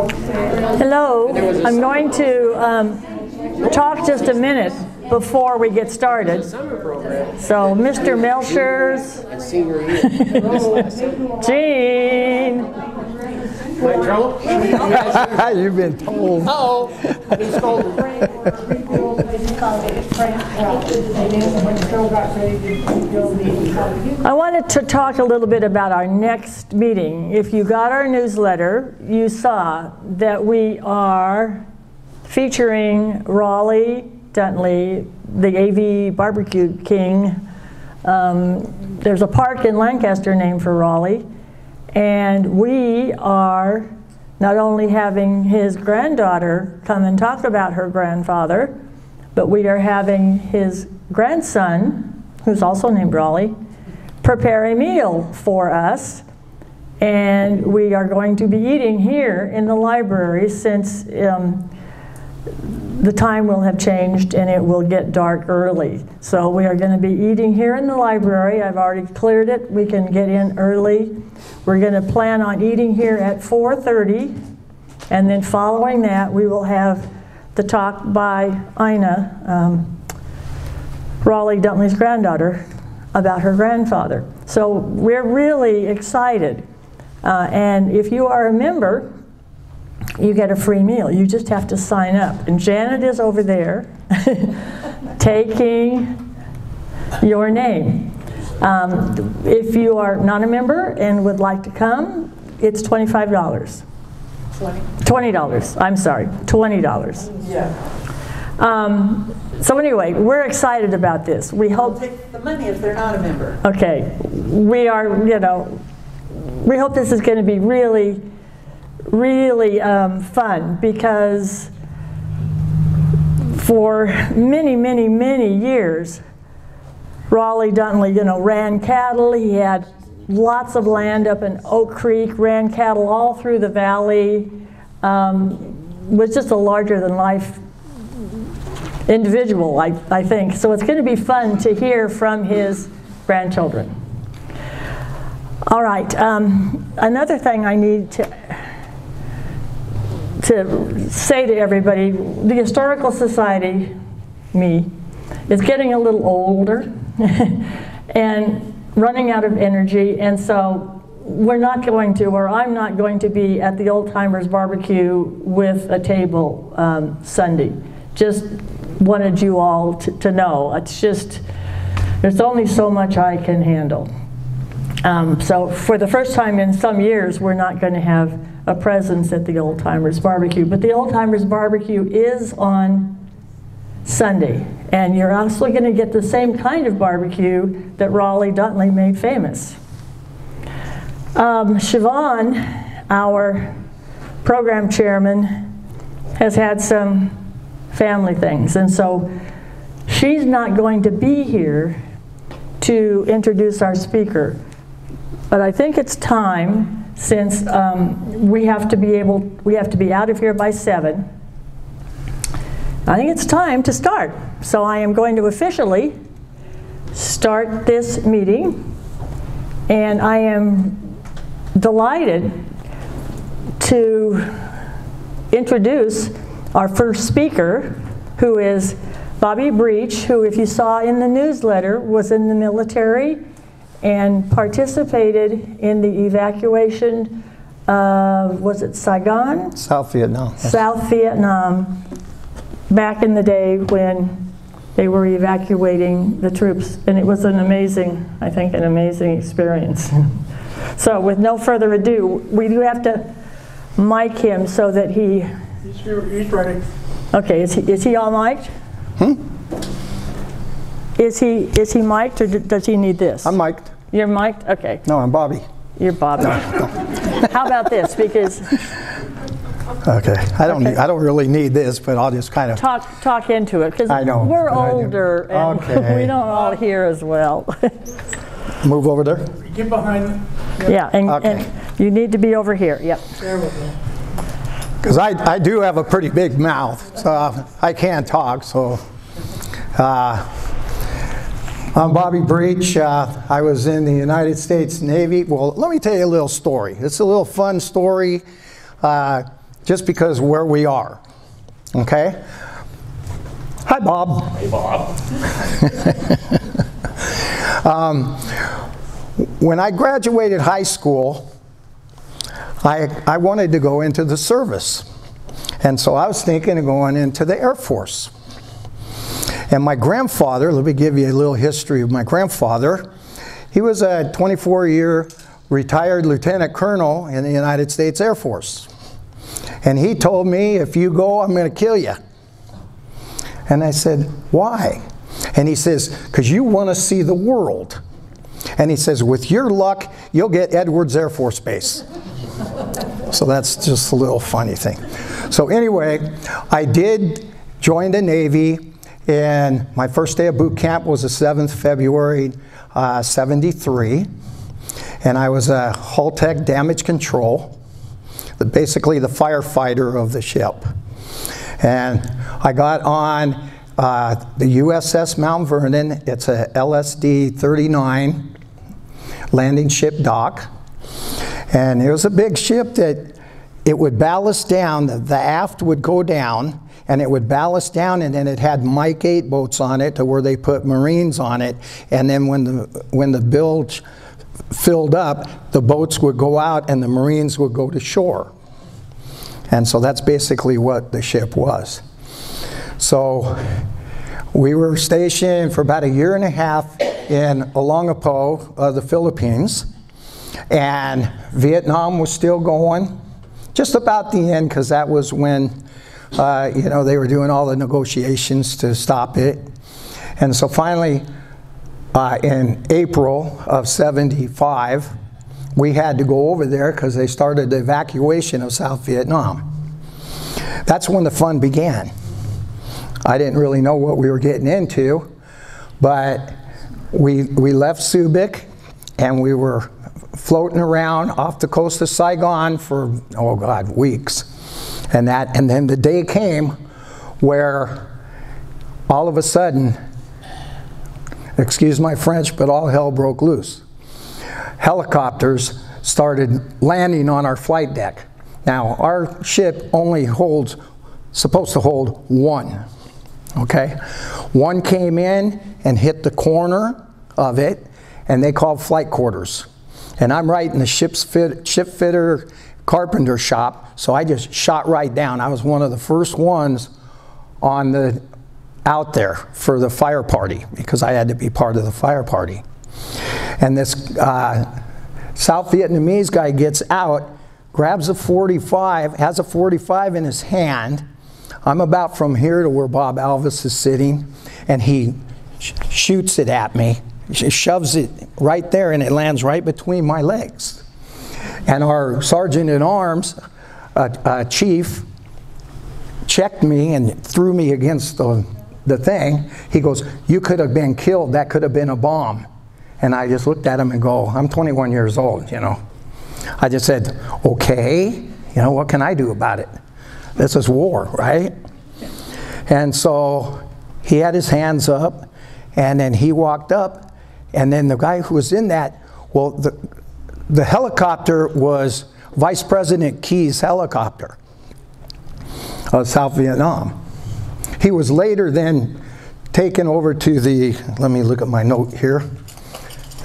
Hello. I'm going to talk just a minute before we get started. So, Mr. Melchers, Gene. You've been told. Uh-oh. I've been scolded. I wanted to talk a little bit about our next meeting. If you got our newsletter, you saw that we are featuring Raleigh Duntley, the AV Barbecue King. There's a park in Lancaster named for Raleigh. And we are not only having his granddaughter come and talk about her grandfather, but we are having his grandson, who's also named Raleigh, prepare a meal for us. And we are going to be eating here in the library since the time will have changed and it will get dark early. So we are going to be eating here in the library. I've already cleared it. We can get in early. We're going to plan on eating here at 4:30, and then following that we will have the talk by Ina, Raleigh Duntley's granddaughter, about her grandfather. So we're really excited. And if you are a member, you get a free meal. You just have to sign up. And Janet is over there taking your name. If you are not a member and would like to come, it's $25. $20. I'm sorry, $20. Yeah. So anyway, we're excited about this. We hope. Take the money if they're not a member. Okay, we are. We hope this is going to be really fun, because for many, many, many years, Raleigh Duntley, ran cattle. He had lots of land up in Oak Creek, ran cattle all through the valley, was just a larger-than-life individual, I think. So it's going to be fun to hear from his grandchildren. All right, another thing I need to say to everybody, the Historical Society, me, is getting a little older and running out of energy, and so we're not going to, or I'm not going to be at the Old Timers Barbecue with a table Sunday. Just wanted you all to know. It's just, there's only so much I can handle. So for the first time in some years, we're not going to have a presence at the Old Timers Barbecue. But the Old Timers Barbecue is on Sunday. And you're also going to get the same kind of barbecue that Raleigh Duntley made famous. Siobhan, our program chairman, has had some family things. And so she's not going to be here to introduce our speaker. But I think it's time, since we have to be out of here by 7. I think it's time to start. So I am going to officially start this meeting, and I am delighted to introduce our first speaker, who is Bobby Breach, who, if you saw in the newsletter, was in the military and participated in the evacuation of, was it Saigon? South Vietnam. South Vietnam, back in the day when they were evacuating the troops. And it was an amazing, I think, an amazing experience. So with no further ado, we do have to mic him so that he... He's ready. Okay, is he all mic'd? Is he mic'd, or does he need this? I'm mic'd. You're mic'd? Okay. No, I'm Bobby. You're Bobby. No. How about this? Because okay, I don't really need this, but I'll just kind of talk into it, because I know, we're older and we don't all hear as well. Move over there. Get behind. Yeah, and you need to be over here. Yep. There we go. Because I do have a pretty big mouth, so I can't talk. So I'm Bobby Breach. I was in the United States Navy. Well, let me tell you a little story. It's a little fun story. just because where we are. Okay? Hi, Bob. Hey, Bob. When I graduated high school, I wanted to go into the service. And so I was thinking of going into the Air Force. And my grandfather, let me give you a little history of my grandfather. He was a 24-year retired lieutenant colonel in the United States Air Force. And he told me, if you go, I'm going to kill you. And I said, why? And he says, because you want to see the world. And he says, with your luck, you'll get Edwards Air Force Base. So that's just a little funny thing. So anyway, I did join the Navy, and my first day of boot camp was the 7th February, 73. And I was a hull tech damage control, basically the firefighter of the ship. And I got on the USS Mount Vernon. It's a LSD-39 landing ship dock. And it was a big ship that it would ballast down, the aft would go down, and it would ballast down, and then it had Mike 8 boats on it to where they put Marines on it. And then when the bilge filled up, the boats would go out and the Marines would go to shore. And so that's basically what the ship was. So we were stationed for about a year and a half in Olongapo, the Philippines. And Vietnam was still going, just about the end, because that was when they were doing all the negotiations to stop it. And so finally, in April of 75, we had to go over there because they started the evacuation of South Vietnam. That's when the fun began. I didn't really know what we were getting into, but we left Subic and we were floating around off the coast of Saigon for, oh God, weeks. And then the day came where all of a sudden, excuse my French, but all hell broke loose. Helicopters started landing on our flight deck. Now, our ship only supposed to hold one, okay? One came in and hit the corner of it, and they called flight quarters. And I'm right in the ship fitter carpenter shop, so I just shot right down. I was one of the first ones out there for the fire party, because I had to be part of the fire party. And this South Vietnamese guy gets out, grabs a 45, has a 45 in his hand. I'm about from here to where Bob Alvis is sitting, and he shoots it at me, shoves it right there, and it lands right between my legs. And our sergeant-at-arms, chief, checked me and threw me against the thing. He goes, "You could have been killed. That could have been a bomb." And I just looked at him and go, I'm 21 years old, you know. I just said, okay, you know, what can I do about it? This is war, right? And so he had his hands up, and then he walked up, and then the guy who was in that, well, the helicopter was Vice President Key's helicopter of South Vietnam. He was later then taken over to the, let me look at my note here,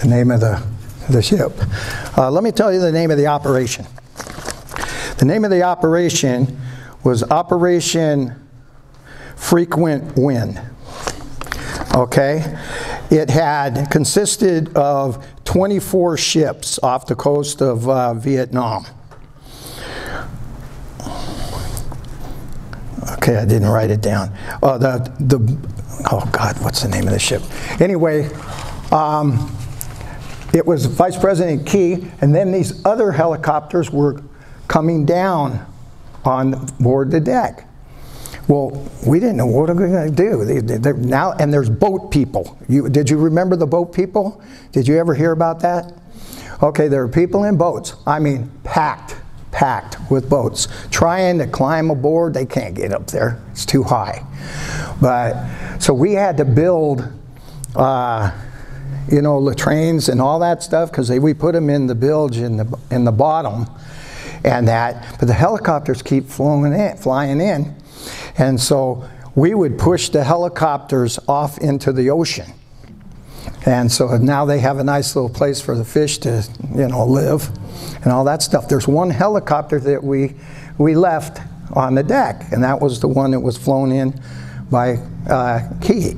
the name of the ship. Let me tell you the name of the operation. The name of the operation was Operation Frequent Wind. Okay? It had consisted of 24 ships off the coast of Vietnam. Okay, I didn't write it down. Oh God, what's the name of the ship? Anyway, it was Vice President Key, and then these other helicopters were coming down on board the deck. Well, we didn't know what we were going to do. Now, and there's boat people. Did you remember the boat people? Did you ever hear about that? Okay, there are people in boats. I mean, packed with boats, trying to climb aboard. They can't get up there. It's too high. But so we had to build, latrines and all that stuff, because we put them in the bilge in the bottom, and that, but the helicopters keep flying in, and so we would push the helicopters off into the ocean. And so now they have a nice little place for the fish to, live and all that stuff. There's one helicopter that we left on the deck, and that was the one that was flown in by Key.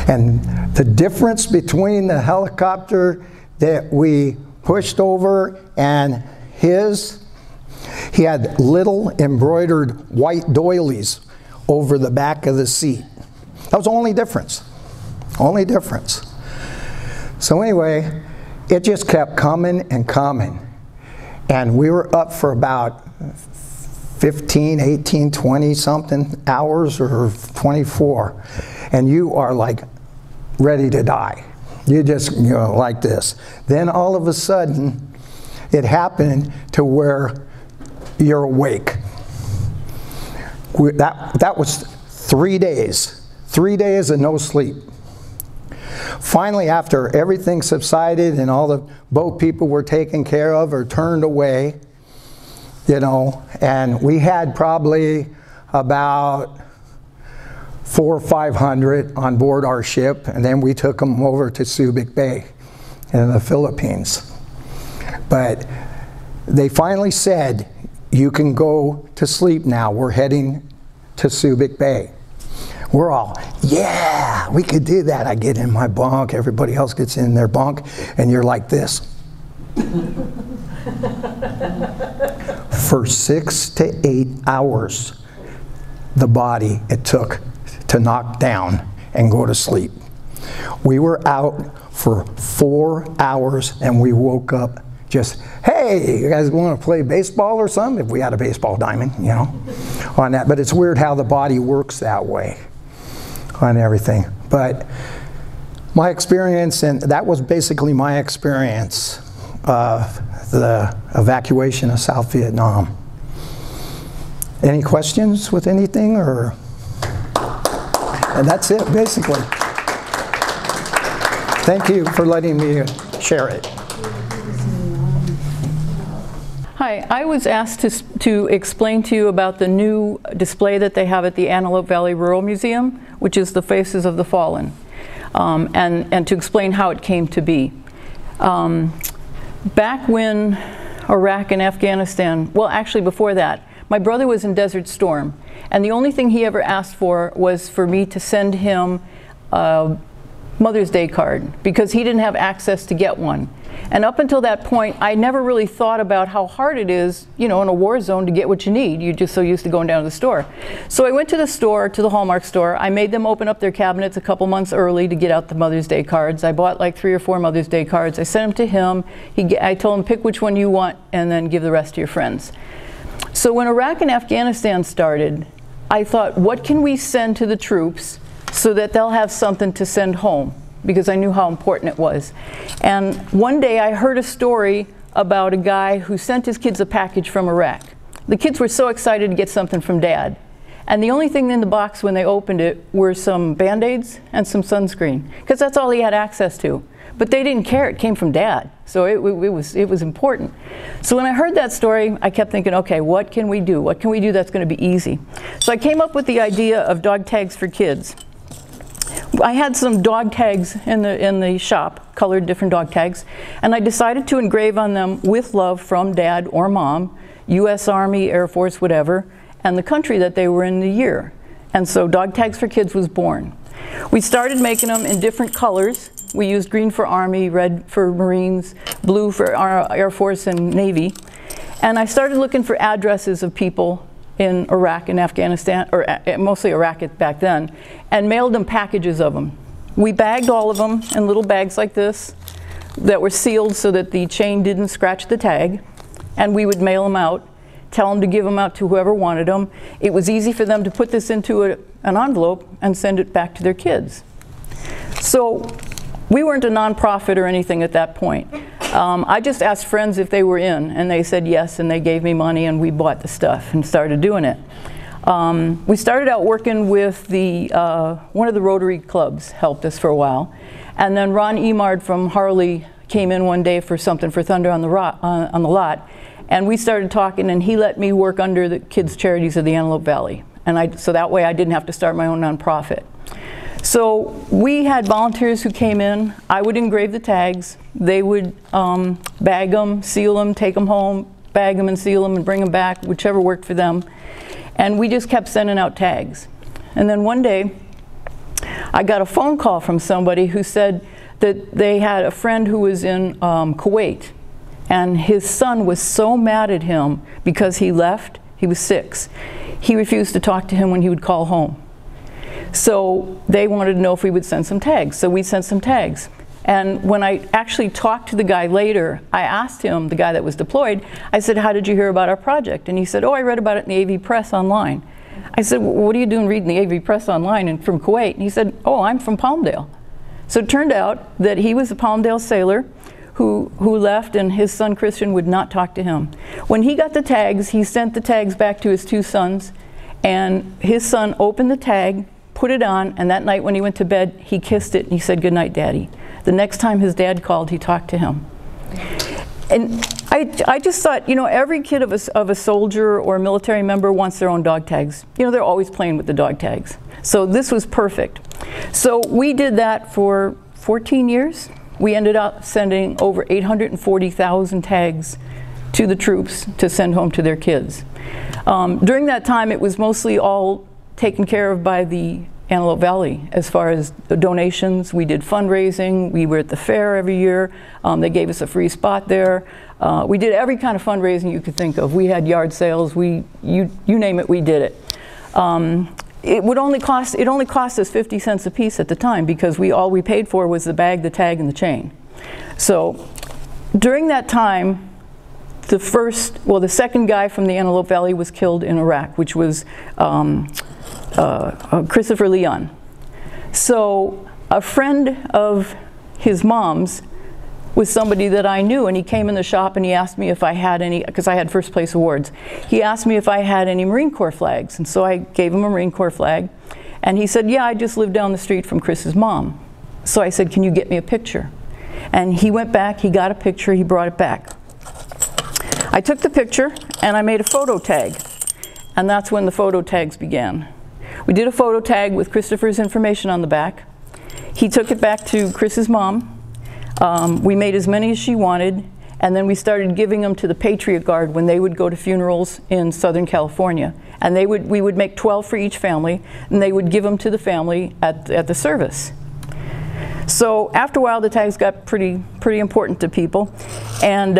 And the difference between the helicopter that we pushed over and he had little embroidered white doilies over the back of the seat. That was the only difference. Only difference. So anyway, it just kept coming and coming. And we were up for about 15, 18, 20 something hours, or 24. And you are like ready to die. You just, like this. Then all of a sudden, it happened to where you're awake. That was 3 days. 3 days of no sleep. Finally, after everything subsided and all the boat people were taken care of or turned away, and we had probably about 400 or 500 on board our ship, and then we took them over to Subic Bay in the Philippines. But they finally said, you can go to sleep now. We're heading to Subic Bay. We're all, yeah, we could do that. I get in my bunk, everybody else gets in their bunk, and you're like this. For 6 to 8 hours, the body it took to knock down and go to sleep. We were out for 4 hours, and we woke up just, hey, you guys want to play baseball or something? If we had a baseball diamond, on that. But it's weird how the body works that way on everything. But my experience, and that was basically my experience of the evacuation of South Vietnam. Any questions with anything, or? And that's it, basically. Thank you for letting me share it. Hi, I was asked to explain to you about the new display that they have at the Antelope Valley Rural Museum, which is the Faces of the Fallen, and to explain how it came to be. Back when Iraq and Afghanistan, well, actually before that, my brother was in Desert Storm, and the only thing he ever asked for was for me to send him a Mother's Day card, because he didn't have access to get one. And up until that point, I never really thought about how hard it is, in a war zone to get what you need. You're just so used to going down to the store. So I went to the store, to the Hallmark store. I made them open up their cabinets a couple months early to get out the Mother's Day cards. I bought like 3 or 4 Mother's Day cards. I sent them to him. I told him, pick which one you want and then give the rest to your friends. So when Iraq and Afghanistan started, I thought, what can we send to the troops so that they'll have something to send home? Because I knew how important it was. And one day I heard a story about a guy who sent his kids a package from Iraq. The kids were so excited to get something from Dad. And the only thing in the box when they opened it were some Band-Aids and some sunscreen, because that's all he had access to. But they didn't care, it came from Dad. So it was important. So when I heard that story, I kept thinking, okay, what can we do? What can we do that's going to be easy? So I came up with the idea of dog tags for kids. I had some dog tags in the shop, colored different dog tags, and I decided to engrave on them "with love from Dad or Mom," U.S. Army, Air Force, whatever, and the country that they were in the year. And so Dog Tags for Kids was born. We started making them in different colors. We used green for Army, red for Marines, blue for our Air Force and Navy. And I started looking for addresses of people in Iraq and Afghanistan, or mostly Iraq back then, and mailed them packages of them. We bagged all of them in little bags like this that were sealed so that the chain didn't scratch the tag, and we would mail them out, tell them to give them out to whoever wanted them. It was easy for them to put this into an envelope and send it back to their kids. So we weren't a nonprofit or anything at that point. I just asked friends if they were in, and they said yes, and they gave me money, and we bought the stuff and started doing it. We started out working with one of the Rotary clubs helped us for a while, and then Ron Emard from Harley came in one day for something for Thunder on the Lot, And we started talking, and he let me work under the kids' charities of the Antelope Valley. And so that way I didn't have to start my own nonprofit. So we had volunteers who came in. I would engrave the tags. They would bag them, seal them, take them home, bag them and seal them and bring them back, whichever worked for them. And we just kept sending out tags. And then one day, I got a phone call from somebody who said that they had a friend who was in Kuwait, and his son was so mad at him because he left. He was 6. He refused to talk to him when he would call home. So they wanted to know if we would send some tags. So we sent some tags. And when I actually talked to the guy later, I asked him, the guy that was deployed, I said, how did you hear about our project? And he said, oh, I read about it in the AV Press online. I said, well, what are you doing reading the AV Press online and from Kuwait? And he said, oh, I'm from Palmdale. So it turned out that he was a Palmdale sailor who left, and his son Christian would not talk to him. When he got the tags, he sent the tags back to his 2 sons, and his son opened the tag, put it on, and that night when he went to bed, he kissed it and he said, good night, Daddy. The next time his dad called, he talked to him. And I just thought, you know, every kid of a soldier or a military member wants their own dog tags. You know, they're always playing with the dog tags. So this was perfect. So we did that for 14 years. We ended up sending over 840,000 tags to the troops to send home to their kids. During that time, it was mostly all taken care of by the Antelope Valley as far as the donations. We did fundraising. We were at the fair every year. They gave us a free spot there. We did every kind of fundraising you could think of. We had yard sales. You name it, we did it. It only cost us 50 cents a piece at the time, because all we paid for was the bag, the tag, and the chain. So during that time, the second guy from the Antelope Valley was killed in Iraq, which was Christopher Leon. So a friend of his mom's was somebody that I knew, and he came in the shop and he asked me if I had any, because I had first place awards. He asked me if I had any Marine Corps flags, and so I gave him a Marine Corps flag, and he said, yeah, I just live down the street from Chris's mom. So I said, can you get me a picture? And he went back, he got a picture, he brought it back. I took the picture and I made a photo tag, and that's when the photo tags began. We did a photo tag with Christopher's information on the back. He took it back to Chris's mom. We made as many as she wanted, and then we started giving them to the Patriot Guard when they would go to funerals in Southern California. And we would make 12 for each family, and they would give them to the family at the service. So after a while, the tags got pretty important to people, and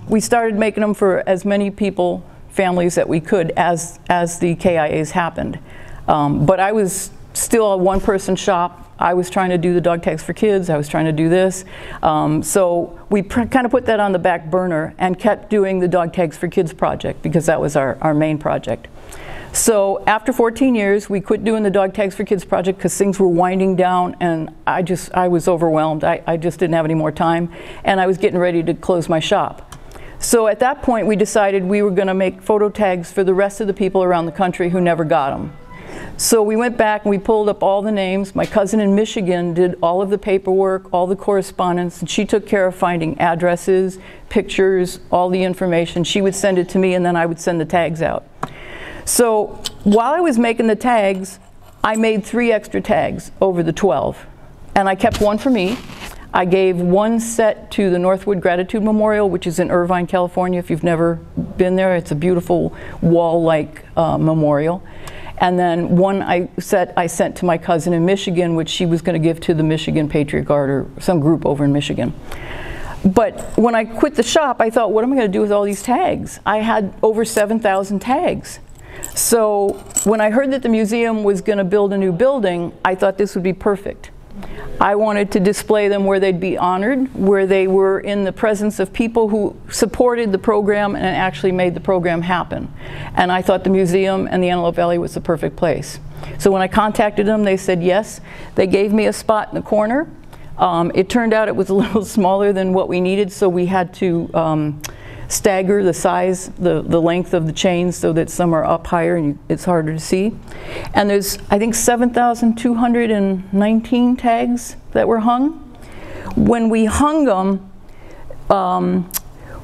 we started making them for as many people, families that we could as the KIAs happened. But I was still a one-person shop. I was trying to do the dog tags for kids. I was trying to do this. So we kind of put that on the back burner and kept doing the dog tags for kids project, because that was our main project. So after 14 years, we quit doing the dog tags for kids project because things were winding down, and I was overwhelmed. I just didn't have any more time, and I was getting ready to close my shop. So at that point, we decided we were going to make photo tags for the rest of the people around the country who never got them. So we went back and we pulled up all the names. My cousin in Michigan did all of the paperwork, all the correspondence, and she took care of finding addresses, pictures, all the information. She would send it to me, and then I would send the tags out. So while I was making the tags, I made 3 extra tags over the 12, and I kept one for me. I gave one set to the Northwood Gratitude Memorial, which is in Irvine, California. If you've never been there, it's a beautiful wall-like memorial. And then one set I sent to my cousin in Michigan, which she was going to give to the Michigan Patriot Guard or some group over in Michigan. But when I quit the shop, I thought, what am I going to do with all these tags? I had over 7,000 tags. So when I heard that the museum was going to build a new building, I thought this would be perfect. I wanted to display them where they'd be honored, where they were in the presence of people who supported the program and actually made the program happen. And I thought the museum and the Antelope Valley was the perfect place. So when I contacted them, they said yes. They gave me a spot in the corner. It turned out it was a little smaller than what we needed, so we had to stagger the size, the length of the chains so that some are up higher and it's harder to see. And there's, I think, 7,219 tags that were hung. When we hung them,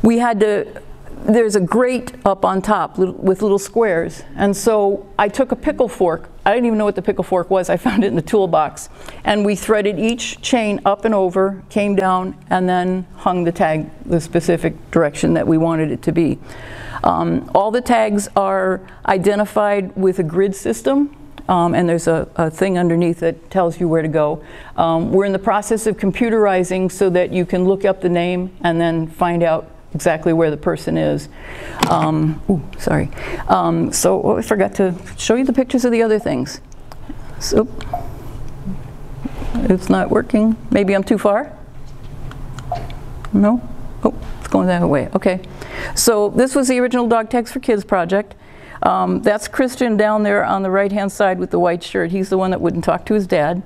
we had to there's a grate up on top with little squares. And so I took a pickle fork. I didn't even know what the pickle fork was. I found it in the toolbox. And we threaded each chain up and over, came down, and then hung the tag the specific direction that we wanted it to be. All the tags are identified with a grid system. And there's a thing underneath that tells you where to go. We're in the process of computerizing so that you can look up the name and then find out exactly where the person is. Sorry. I forgot to show you the pictures of the other things. So, it's not working. Maybe I'm too far? No? Oh, it's going that way. Okay. So this was the original Dog Tags for Kids project. That's Christian down there on the right-hand side with the white shirt. He's the one that wouldn't talk to his dad.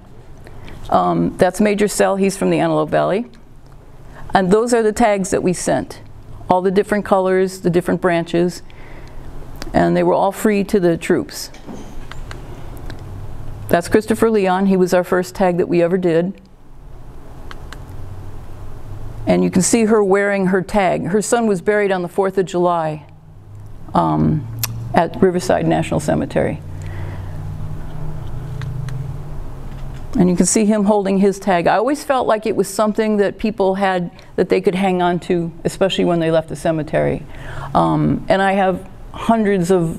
That's Major Cell. He's from the Antelope Valley. And those are the tags that we sent. All the different colors, the different branches. And they were all free to the troops. That's Christopher Leon. He was our first tag that we ever did. And you can see her wearing her tag. Her son was buried on the 4th of July. At Riverside National Cemetery. And you can see him holding his tag. I always felt like it was something that people had that they could hang on to, especially when they left the cemetery. And I have hundreds of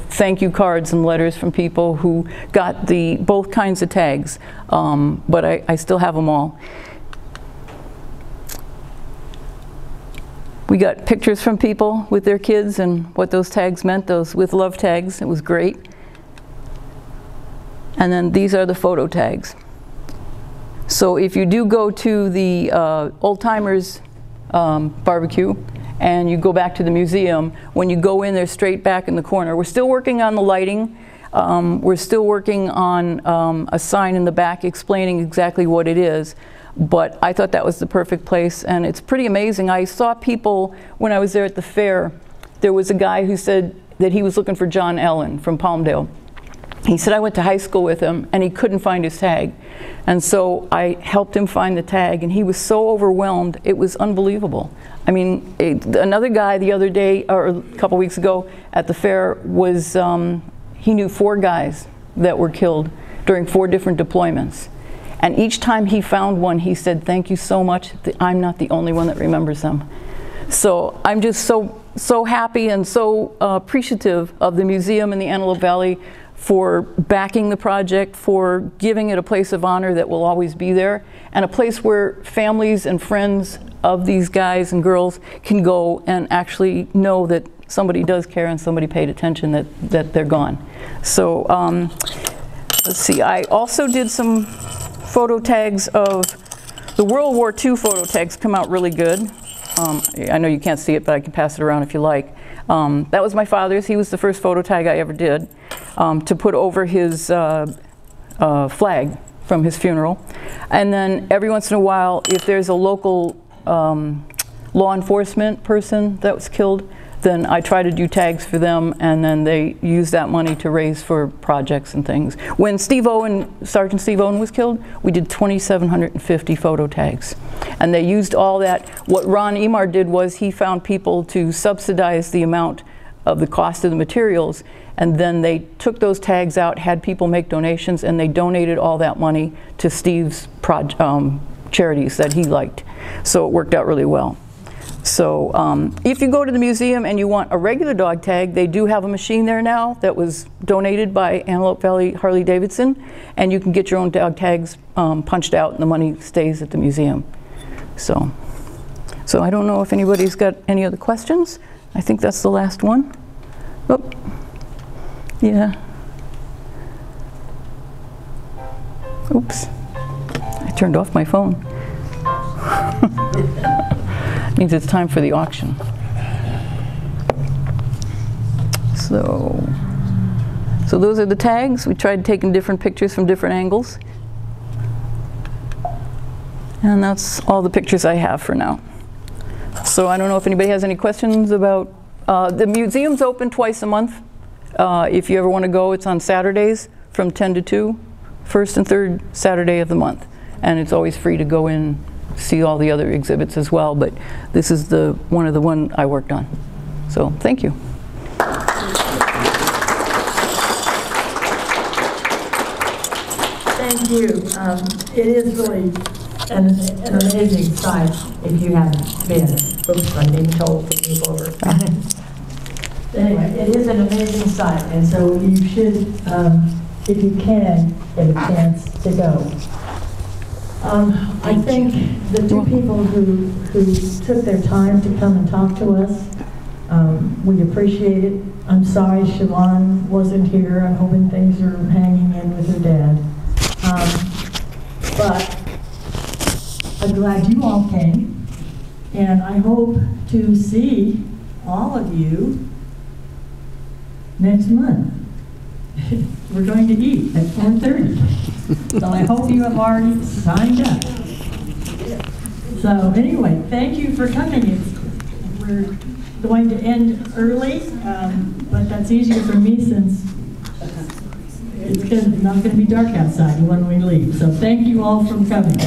thank you cards and letters from people who got both kinds of tags, but I still have them all. We got pictures from people with their kids and what those tags meant, those with love tags. It was great. And then these are the photo tags. So if you do go to the Old Timers barbecue and you go back to the museum, when you go in there straight back in the corner, we're still working on the lighting. We're still working on a sign in the back explaining exactly what it is. But I thought that was the perfect place, and it's pretty amazing. I saw people, when I was there at the fair, there was a guy who said that he was looking for John Allen from Palmdale. He said I went to high school with him, and he couldn't find his tag. And so I helped him find the tag, and he was so overwhelmed, it was unbelievable. I mean, another guy the other day, or a couple weeks ago, at the fair was, he knew 4 guys that were killed during 4 different deployments. And each time he found one, he said, thank you so much. I'm not the only one that remembers them. So I'm just so happy and so appreciative of the museum in the Antelope Valley for backing the project, for giving it a place of honor that will always be there, and a place where families and friends of these guys and girls can go and actually know that somebody does care and somebody paid attention that they're gone. So let's see, I also did some photo tags of the World War II photo tags. Come out really good. I know you can't see it, but I can pass it around if you like. That was my father's. He was the first photo tag I ever did to put over his flag from his funeral. And then every once in a while, if there's a local law enforcement person that was killed, then I try to do tags for them, and then they use that money to raise for projects and things. When Sergeant Steve Owen was killed, we did 2,750 photo tags. And they used all that. What Ron Emar did was he found people to subsidize the amount of the cost of the materials, and then they took those tags out, had people make donations, and they donated all that money to Steve's charities that he liked. So it worked out really well. So if you go to the museum and you want a regular dog tag, they do have a machine there now that was donated by Antelope Valley Harley Davidson, and you can get your own dog tags punched out, and the money stays at the museum. So I don't know if anybody's got any other questions. I think that's the last one. Oh, yeah. Oops, I turned off my phone. Means it's time for the auction. So those are the tags. We tried taking different pictures from different angles. And that's all the pictures I have for now. So I don't know if anybody has any questions about, the museum's open twice a month. If you ever want to go, it's on Saturdays from 10 to 2, first and third Saturday of the month. And it's always free to go in, see all the other exhibits as well, but this is the one I worked on. So thank you. Thank you. It is really an amazing sight if you haven't been. Oops, I'm being told to move over. Anyway, it is an amazing sight, and so you should, if you can, get a chance to go. I think the two people who took their time to come and talk to us, we appreciate it. I'm sorry Siobhan wasn't here. I'm hoping things are hanging in with her dad. But I'm glad you all came, and I hope to see all of you next month. We're going to eat at 4:30. So I hope you have already signed up. So anyway, thank you for coming. We're going to end early, but that's easier for me since it's not going to be dark outside when we leave. So thank you all for coming.